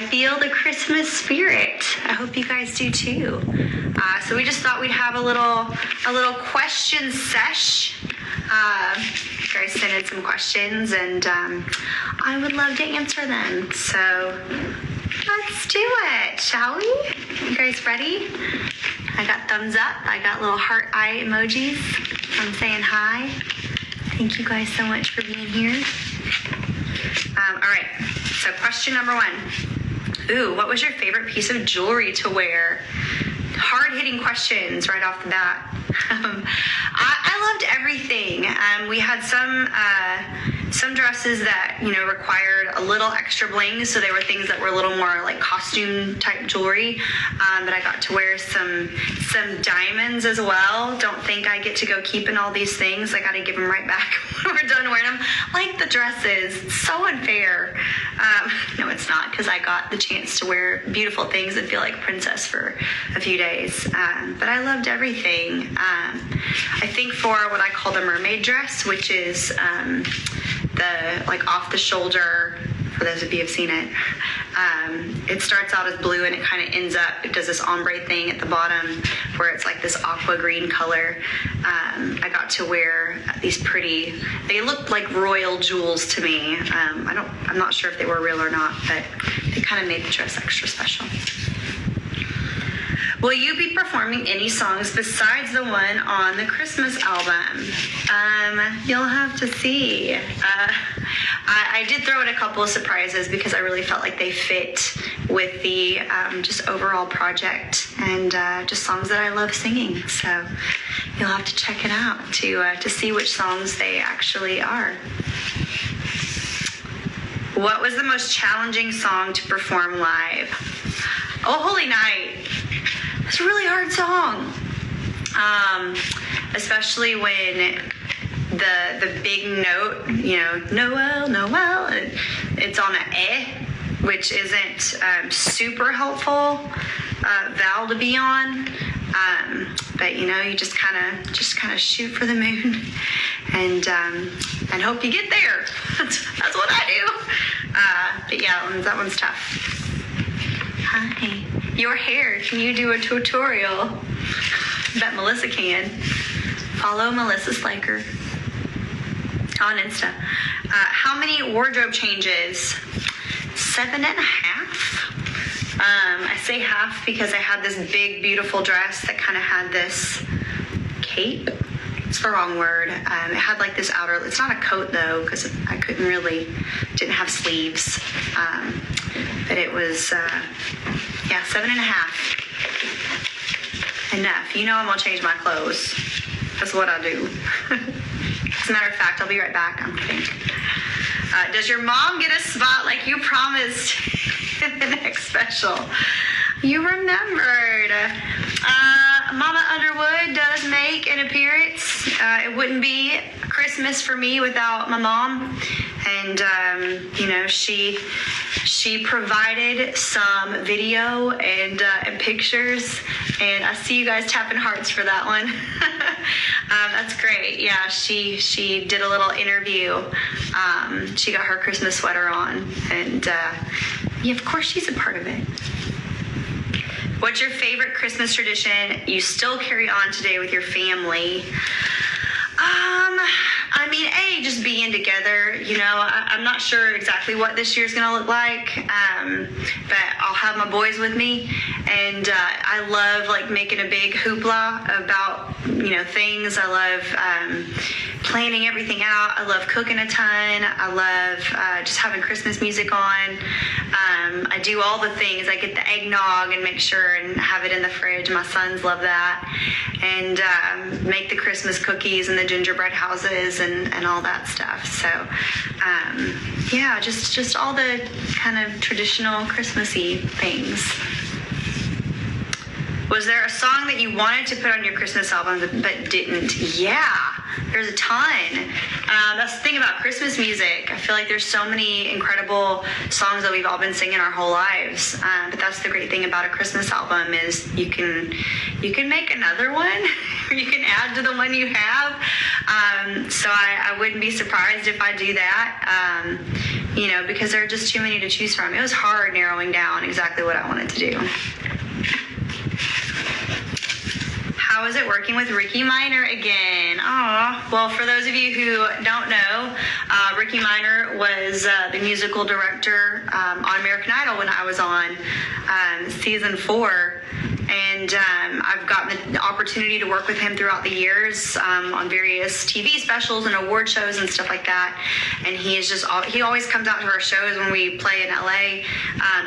feel the Christmas spirit. I hope you guys do too. So we just thought we'd have a little question sesh. You guys sent in some questions, and I would love to answer them. So let's do it, shall we? You guys ready? I got thumbs up. I got little heart eye emojis. I'm saying hi. Thank you guys so much for being here. All right, so question number 1. Ooh, what was your favorite piece of jewelry to wear? Hard-hitting questions right off the bat. I loved everything. We had some dresses that, you know, required a little extra bling, so they were things that were a little more like costume type jewelry. But I got to wear some diamonds as well. Don't think I get to go keeping all these things. I got to give them right back when we're done wearing them. Like the dresses, it's so unfair. No, it's not, because I got the chance to wear beautiful things and feel like a princess for a few days. But I loved everything. I think for what I call the mermaid dress, which is the like off the shoulder, for those of you who've seen it, it starts out as blue and it kind of ends up, it does this ombre thing at the bottom where it's like this aqua green color. I got to wear these pretty, they looked like royal jewels to me. I'm not sure if they were real or not, but they kind of made the dress extra special. Will you be performing any songs besides the one on the Christmas album? You'll have to see. I did throw in a couple of surprises because I really felt like they fit with the just overall project and just songs that I love singing. So you'll have to check it out to see which songs they actually are. What was the most challenging song to perform live? Oh, Holy Night. It's a really hard song, especially when the big note, you know, Noel, it's on an eh, which isn't super helpful vowel to be on. But you know, you just kind of shoot for the moon and hope you get there. That's what I do. But yeah, that one's tough. Hi. Your hair, can you do a tutorial? Bet Melissa can. Follow Melissa Sliker on Insta. How many wardrobe changes? 7.5. I say half because I had this big, beautiful dress that kind of had this cape. It's the wrong word. It had like this outer, it's not a coat though, because I didn't have sleeves. But it was, 7.5. Enough. You know I'm gonna change my clothes. That's what I do. As a matter of fact, I'll be right back. I'm kidding. Does your mom get a spot like you promised in the next special? You remembered. Mama Underwood does make an appearance. It wouldn't be Christmas for me without my mom. And, you know, she provided some video and pictures, and I see you guys tapping hearts for that one. That's great. Yeah, she did a little interview. She got her Christmas sweater on, and yeah, of course she's a part of it. What's your favorite Christmas tradition you still carry on today with your family? I mean, just being together, you know, I'm not sure exactly what this year's going to look like, but I'll have my boys with me, and I love, like, making a big hoopla about, you know, things. I love planning everything out. I love cooking a ton. I love just having Christmas music on. I do all the things. I get the eggnog and make sure and have it in the fridge. My sons love that. And make the Christmas cookies and the gingerbread houses and all that stuff. So yeah, just all the kind of traditional Christmassy things. Was there a song that you wanted to put on your Christmas album but didn't? Yeah. There's a ton. That's the thing about Christmas music. I feel like there's so many incredible songs that we've all been singing our whole lives. But that's the great thing about a Christmas album is you can make another one, or you can add to the one you have. So I wouldn't be surprised if I do that. Because there are just too many to choose from. It was hard narrowing down exactly what I wanted to do. How is it working with Ricky Minor again? Aw. Well, for those of you who don't know, Ricky Minor was the musical director on American Idol when I was on season 4. And I've gotten the opportunity to work with him throughout the years on various TV specials and award shows and stuff like that. And he always comes out to our shows when we play in LA,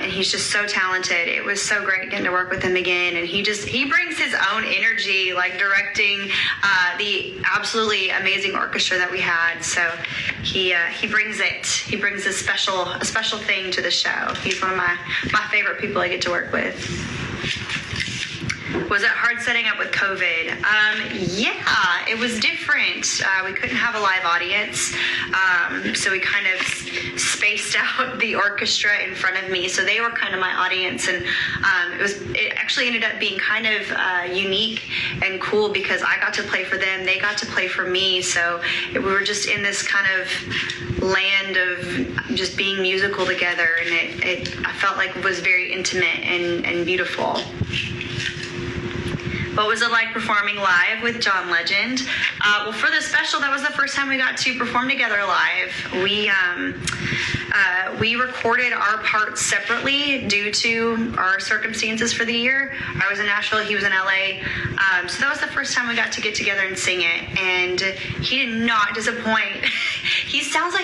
and he's just so talented. It was so great getting to work with him again. And he brings his own energy, like directing the absolutely amazing orchestra that we had. So he brings it. He brings a special thing to the show. He's one of my favorite people I get to work with. Was it hard setting up with COVID? Yeah, it was different. We couldn't have a live audience, so we kind of spaced out the orchestra in front of me. So they were kind of my audience, and it actually ended up being kind of unique and cool because I got to play for them, they got to play for me. So we were just in this kind of land of just being musical together, and I felt like it was very intimate and beautiful. What was it like performing live with John Legend? Well, for the special, that was the first time we got to perform together live. We recorded our parts separately due to our circumstances for the year. I was in Nashville, he was in LA. So that was the first time we got to get together and sing it. And he did not disappoint. He sounds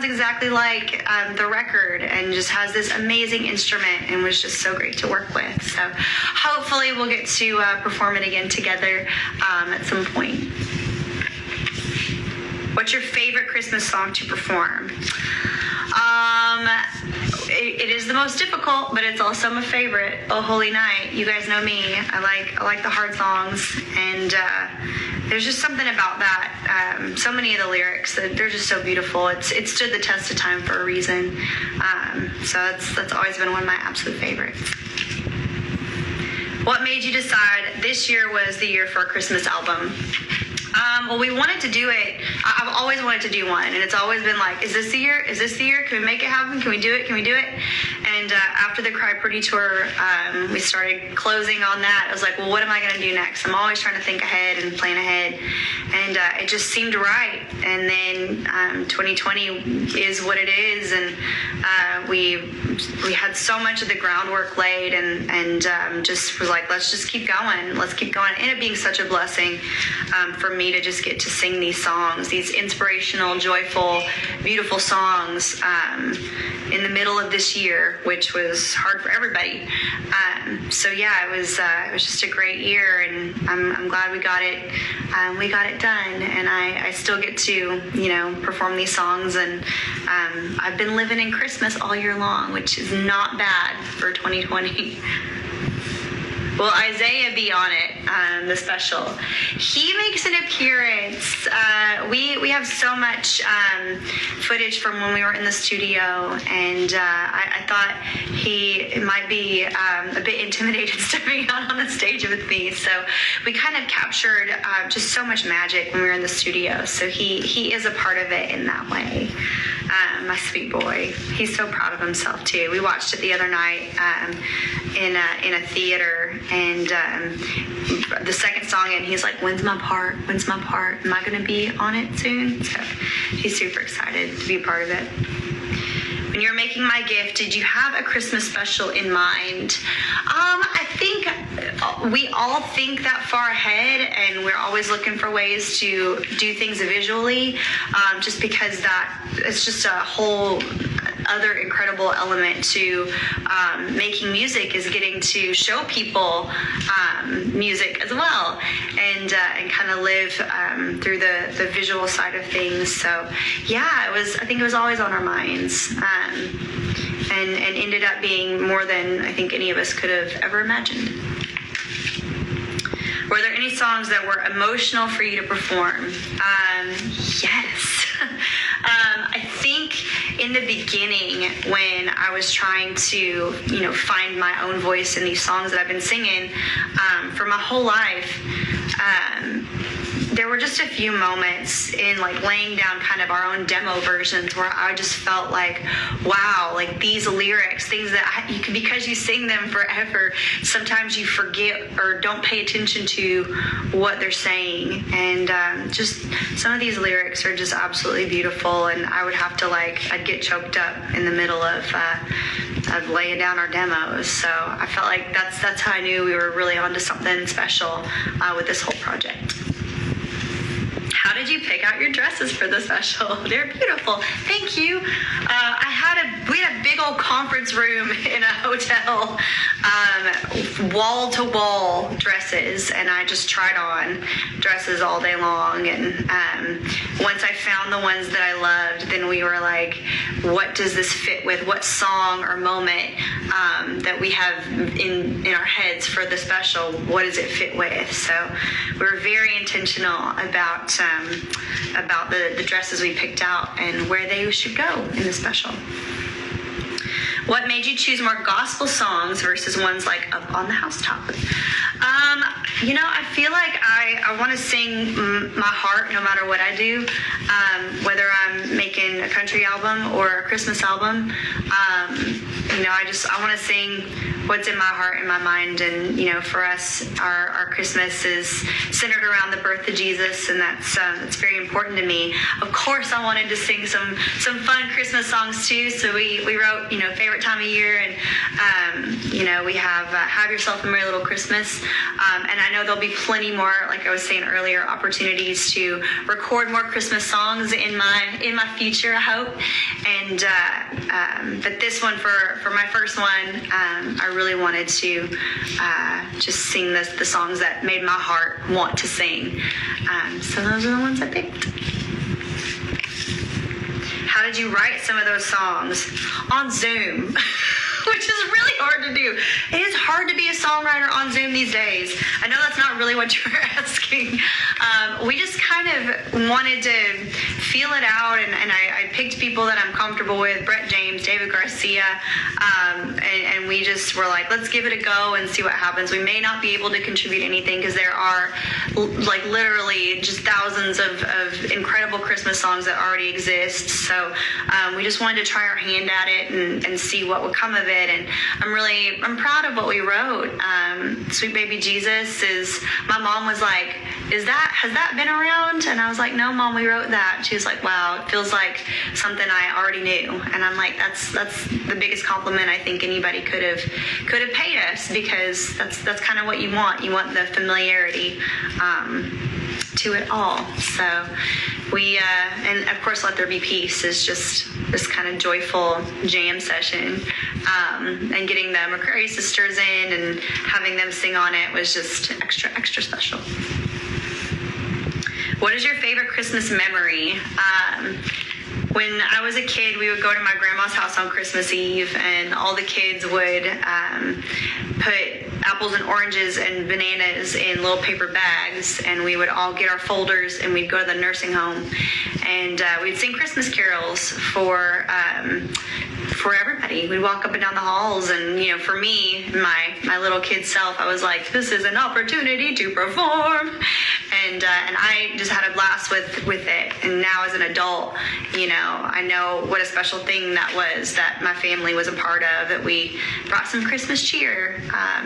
exactly like the record, and just has this amazing instrument and was just so great to work with. So hopefully we'll get to perform it again together at some point. What's your favorite Christmas song to perform? It is the most difficult, but it's also my favorite. Oh Holy Night. You guys know me. I like the hard songs, and there's just something about that. So many of the lyrics, they're just so beautiful. It stood the test of time for a reason. So that's always been one of my absolute favorites. What made you decide this year was the year for a Christmas album? Well, we wanted to do it. I've always wanted to do one, and it's always been like, is this the year? Is this the year? Can we make it happen? Can we do it? Can we do it? And after the Cry Pretty tour, we started closing on that. I was like, well, what am I going to do next? I'm always trying to think ahead and plan ahead, and it just seemed right. And then 2020 is what it is, and we had so much of the groundwork laid, and just was like, let's just keep going. Let's keep going. It ended up being such a blessing for me to just get to sing these songs, these inspirational, joyful, beautiful songs in the middle of this year, which was hard for everybody. So yeah, it was just a great year, and I'm glad we got it done, and I still get to perform these songs, and I've been living in Christmas all year long, which is not bad for 2020. Will Isaiah be on it, the special? He makes an appearance. We have so much footage from when we were in the studio, and I thought he might be a bit intimidated stepping out on the stage with me. So we kind of captured just so much magic when we were in the studio. So he is a part of it in that way. My sweet boy. He's so proud of himself too. We watched it the other night in a theater, and the second song in, he's like, when's my part? When's my part? Am I going to be on it soon? So he's super excited to be a part of it. When you're making my gift, did you have a Christmas special in mind? I think we all think that far ahead, and we're always looking for ways to do things visually, just because it's just a whole other incredible element to making music, is getting to show people music as well, and kind of live through the visual side of things. So yeah, I think it was always on our minds, and ended up being more than I think any of us could have ever imagined. Were there any songs that were emotional for you to perform? Yes. I think in the beginning when I was trying to, find my own voice in these songs that I've been singing for my whole life, there were just a few moments in like laying down kind of our own demo versions where I just felt like, wow, like these lyrics, things that because you sing them forever, sometimes you forget or don't pay attention to what they're saying. And just some of these lyrics are just absolutely beautiful. And I would have to I'd get choked up in the middle of laying down our demos. So I felt like that's how I knew we were really onto something special with this whole project. How did you pick out your dresses for the special? They're beautiful. Thank you. We had a big old conference room in a hotel, wall-to-wall dresses, and I just tried on dresses all day long. And once I found the ones that I loved, then we were like, what does this fit with? What song or moment that we have in our heads for the special, what does it fit with? So we were very intentional about the dresses we picked out and where they should go in the special. What made you choose more gospel songs versus ones like Up on the Housetop? I feel like I want to sing my heart no matter what I do, whether I'm making a country album or a Christmas album. I want to sing what's in my heart and my mind. And, for us, our Christmas is centered around the birth of Jesus, and that's very important to me. Of course, I wanted to sing some fun Christmas songs too. So we wrote, favorite time of year, and we have Yourself a Merry Little Christmas. And I know there'll be plenty more, like I was saying earlier, opportunities to record more Christmas songs in my future, I hope. And but this one, for my first one, I really wanted to just sing the songs that made my heart want to sing. So those are the ones I picked. How did you write some of those songs? On Zoom. Which is really hard to do. It is hard to be a songwriter on Zoom these days. I know that's not really what you were asking. We just kind of wanted to feel it out, and I picked people that I'm comfortable with, Brett James, David Garcia, and we just were like, let's give it a go and see what happens. We may not be able to contribute anything because there are literally just thousands of incredible Christmas songs that already exist. So we just wanted to try our hand at it and see what would come of it. And I'm proud of what we wrote. Sweet Baby Jesus my mom was like, has that been around? And I was like, no, Mom, we wrote that. She was like, wow, it feels like something I already knew. And I'm like, that's the biggest compliment I think anybody could have paid us, because that's kind of what you want. You want the familiarity to it all. So we and of course Let There Be Peace is just this kind of joyful jam session, and getting the McCrary sisters in and having them sing on it was just extra special. What is your favorite Christmas memory? When I was a kid, we would go to my grandma's house on Christmas Eve, and all the kids would put apples and oranges and bananas in little paper bags, and we would all get our folders and we'd go to the nursing home, and we'd sing Christmas carols for everybody. We'd walk up and down the halls, and for me, my little kid self, I was like, this is an opportunity to perform, and I just had a blast with it. And now as an adult, I know what a special thing that was, that my family was a part of, that we brought some Christmas cheer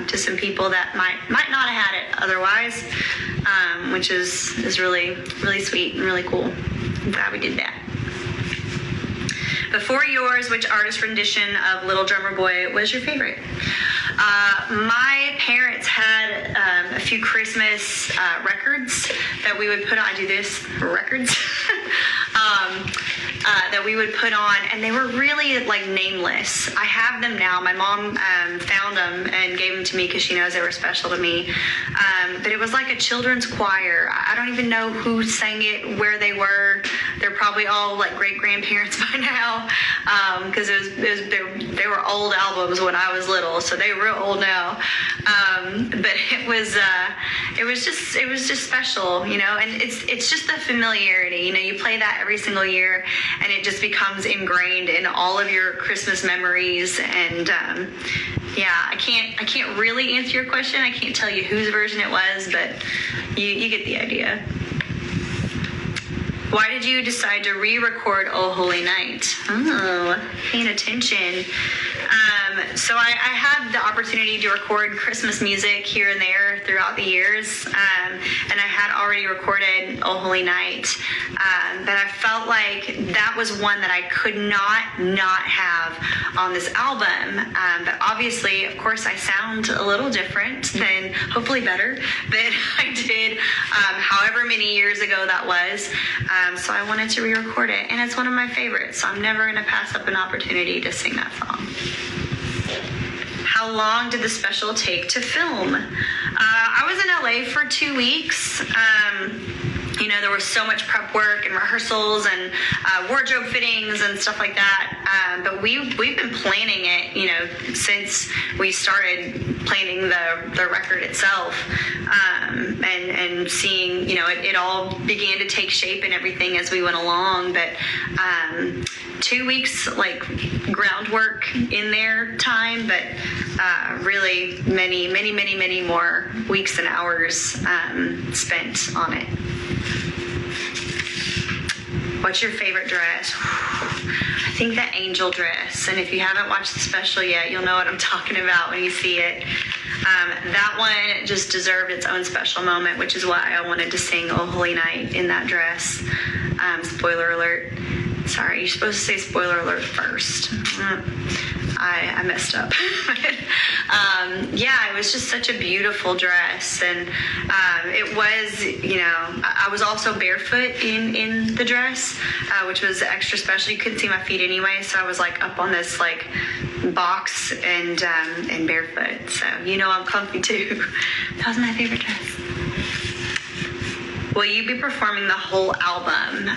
to some people that might not have had it otherwise, which is really, really sweet and really cool. I'm glad we did that. Before yours, which artist rendition of Little Drummer Boy was your favorite? My parents had a few Christmas records that we would put on. I do this, records. that we would put on, and they were really like nameless. I have them now. My mom found them and gave them to me because she knows they were special to me. But it was like a children's choir. I don't even know who sang it, where they were. They're probably all like great-grandparents by now, because they were old albums when I was little, so they were real old now. But it was just special, you know. And it's just the familiarity, you know. You play that every single year, and it just becomes ingrained in all of your Christmas memories. And yeah, I can't really answer your question. I can't tell you whose version it was, but you get the idea. Why did you decide to re-record Oh Holy Night? Oh, paying attention. So I had the opportunity to record Christmas music here and there throughout the years, and I had already recorded Oh Holy Night, but I felt like that was one that I could not have on this album. But obviously, of course, I sound a little different than, hopefully better, than I did however many years ago that was. So I wanted to re-record it, and it's one of my favorites, so I'm never going to pass up an opportunity to sing that song. How long did the special take to film? I was in LA for 2 weeks. You know, there was so much prep work and rehearsals and wardrobe fittings and stuff like that. But we've been planning it, you know, since we started planning the record itself, and seeing, you know, it all began to take shape and everything as we went along. But 2 weeks, like, groundwork in their time, but really many more weeks and hours spent on it. What's your favorite dress? I think the angel dress. And if you haven't watched the special yet, you'll know what I'm talking about when you see it. That one just deserved its own special moment, which is why I wanted to sing Oh Holy Night in that dress. Spoiler alert. Sorry, you're supposed to say spoiler alert first. I messed up. Yeah, it was just such a beautiful dress. And it was, you know, I was also barefoot in the dress, which was extra special. You couldn't see my feet anyway, so I was like up on this like box and barefoot. So, you know, I'm comfy too. That was my favorite dress. Will you be performing the whole album?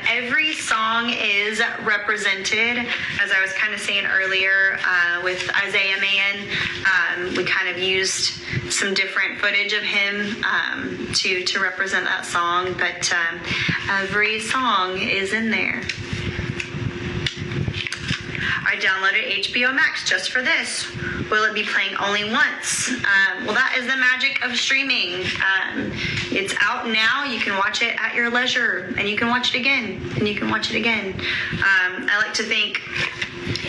Every song is represented, as I was kind of saying earlier with Isaiah Man. We kind of used some different footage of him to represent that song, but every song is in there. I downloaded HBO Max just for this. Will it be playing only once? Well, that is the magic of streaming. It's out now. You can watch it at your leisure, and you can watch it again, and you can watch it again. I like to think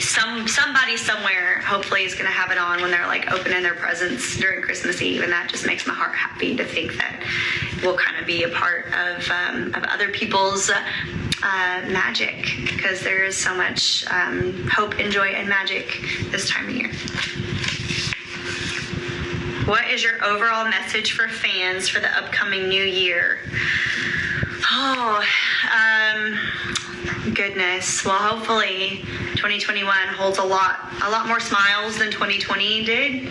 somebody somewhere hopefully is going to have it on when they're like opening their presents during Christmas Eve, and that just makes my heart happy to think that we'll kind of be a part of other people's magic, because there is so much hope and joy and magic this time of year. What is your overall message for fans for the upcoming new year? Oh, goodness. Well, hopefully 2021 holds a lot more smiles than 2020 did.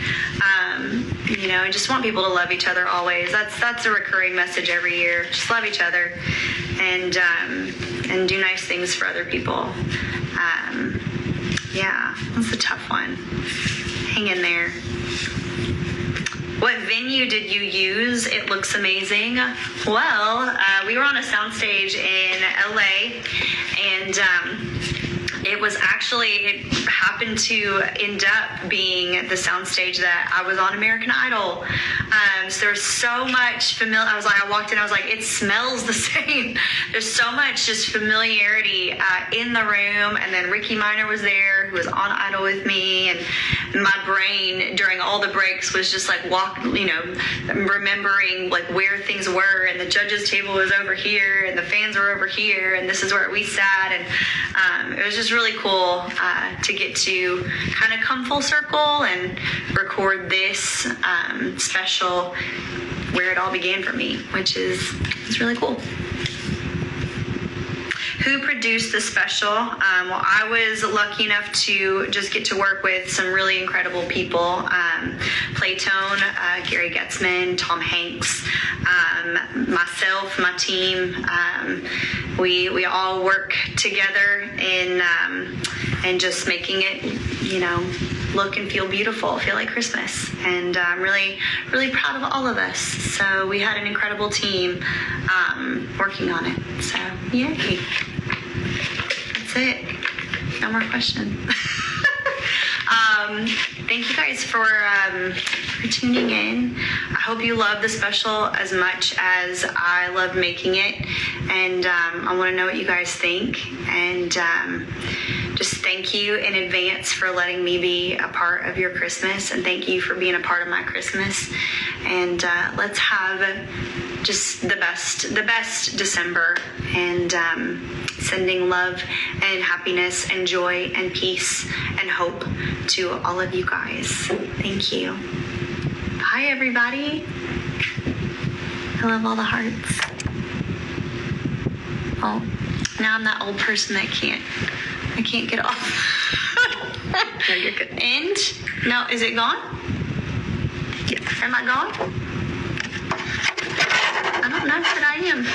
You know, I just want people to love each other always. That's a recurring message every year. Just love each other and do nice things for other people. Yeah, that's a tough one. Hang in there. What venue did you use? It looks amazing. Well, we were on a soundstage in LA, and it happened to end up being the soundstage that I was on American Idol. So there's so much I walked in, I was like, it smells the same. There's so much just familiarity in the room. And then Ricky Minor was there, who was on Idol with me, and my brain during all the breaks was just like remembering like where things were, and the judges table was over here, and the fans were over here, and this is where we sat. And it was just really cool to get to kind of come full circle and record this special where it all began for me, which is really cool. who produced the special? Well, I was lucky enough to just get to work with some really incredible people. Playtone, Gary Getzman, Tom Hanks, myself, my team. We all work together in just making it, look and feel beautiful, feel like Christmas. And I'm really, really proud of all of us. So we had an incredible team working on it. So yay. That's it. No more questions. Thank you guys for tuning in. I hope you love the special as much as I love making it. And I want to know what you guys think. And just thank you in advance for letting me be a part of your Christmas. And thank you for being a part of my Christmas. And let's have just the best December. And sending love and happiness and joy and peace and hope to all of you guys. Thank you. Bye, everybody. I love all the hearts. Oh, now I'm that old person that I can't get off. No, you're good. And? No, is it gone? Am I gone? I don't know, but I am.